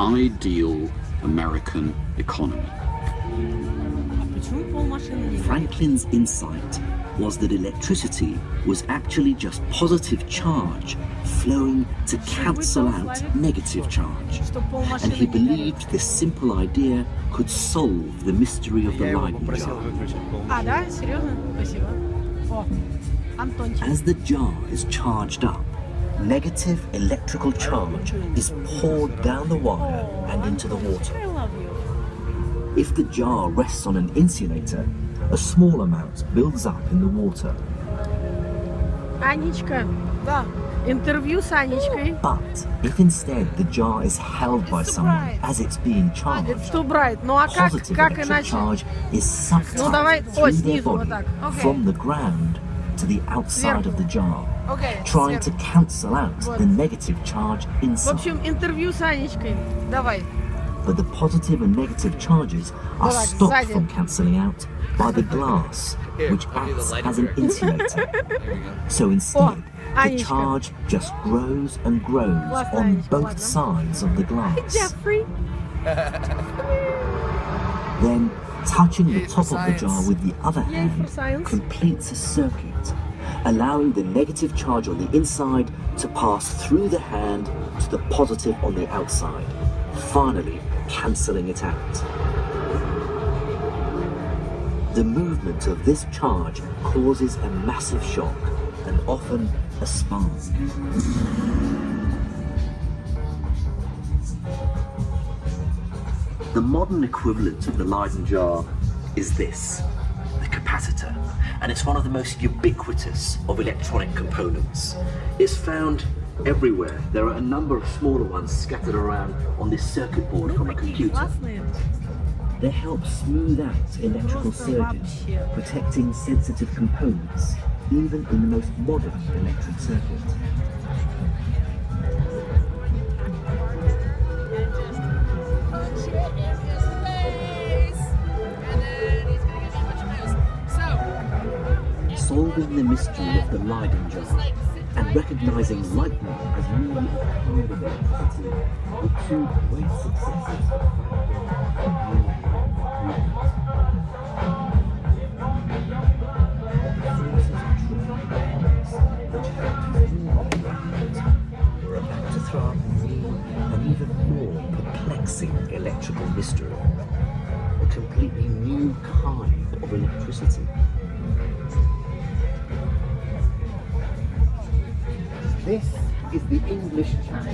ideal American economy. Franklin's insight was that electricity was actually just positive charge flowing to cancel out negative charge. And he believed this simple idea could solve the mystery of the Leyden jar. As the jar is charged up, negative electrical charge is poured down the wire and into the water. If the jar rests on an insulator, a small amount builds up in the water. Анечка, да, интервью с Анечкой. But if instead the jar is held by someone as it's being charged, positive electric charge is sucked up through their body from the ground to the outside of the jar, trying to cancel out the negative charge inside. В общем, интервью с Анечкой. Давай. But the positive and negative charges are stopped from cancelling out by the glass, which acts as an insulator. So instead, the charge just grows and grows on both sides of the glass. Jeffrey. Then, touching the top of the jar with the other hand completes a circuit, allowing the negative charge on the inside to pass through the hand to the positive on the outside, finally cancelling it out. The movement of this charge causes a massive shock and often a spark. The modern equivalent of the Leyden jar is this, the capacitor, and it's one of the most ubiquitous of electronic components. It's found everywhere. There are a number of smaller ones scattered around on this circuit board from a computer. They help smooth out electrical surges, protecting sensitive components, even in the most modern electric circuit. Solving the mystery of the Leyden jar and recognizing lightning as really a kind of electricity were two great successes we're about to throw up a new and even more perplexing electrical mystery, a completely new kind of electricity. This is the English Channel.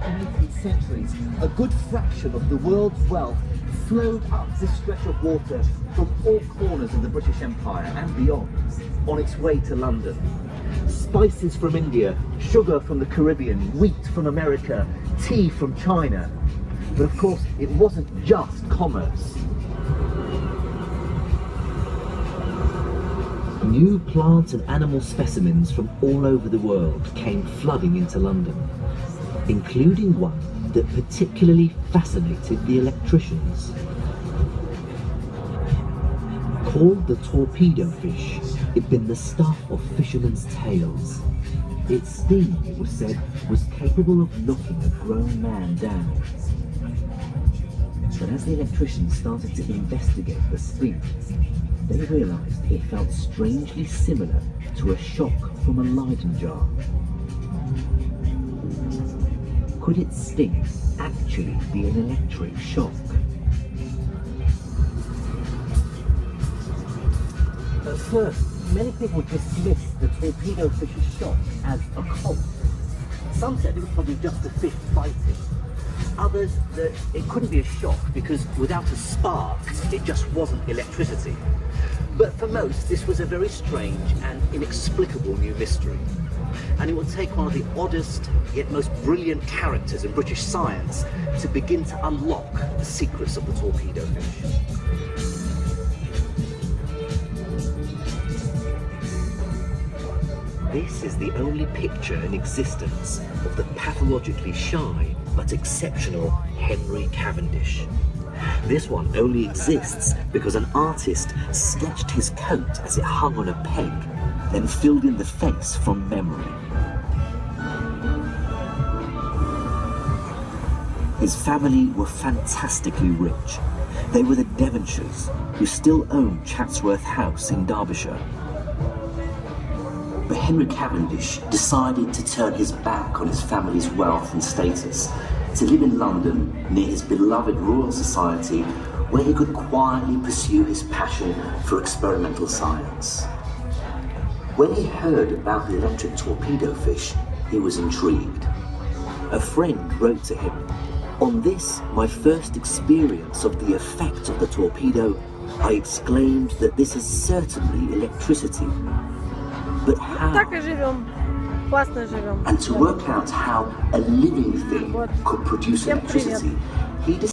In the 18th centuries, a good fraction of the world's wealth flowed up this stretch of water from all corners of the British Empire and beyond, on its way to London. Spices from India, sugar from the Caribbean, wheat from America, tea from China. But of course, it wasn't just commerce. New plant and animal specimens from all over the world came flooding into London, including one that particularly fascinated the electricians. Called the torpedo fish, it'd been the stuff of fishermen's tales. Its sting, it was said, was capable of knocking a grown man down. But as the electricians started to investigate the sting, they realised it felt strangely similar to a shock from a Leyden jar. Could its sting actually be an electric shock? At first, many people dismissed the torpedo fish's shock as a cold. Some said it was probably just a fish fighting. Others that it couldn't be a shock because without a spark, it just wasn't electricity. But for most, this was a very strange and inexplicable new mystery. And it would take one of the oddest, yet most brilliant characters in British science to begin to unlock the secrets of the torpedo fish. This is the only picture in existence of the pathologically shy but exceptional Henry Cavendish. This one only exists because an artist sketched his coat as it hung on a peg, then filled in the face from memory. His family were fantastically rich. They were the Devonshires, who still own Chatsworth House in Derbyshire. But Henry Cavendish decided to turn his back on his family's wealth and status, to live in London near his beloved Royal Society, where he could quietly pursue his passion for experimental science. When he heard about the electric torpedo fish, he was intrigued. A friend wrote to him, "On this, my first experience of the effect of the torpedo, I exclaimed that this is certainly electricity. But how?" Так и живем. Классно живем. And to work out how a living thing Вот. could produce Всем привет. electricity, he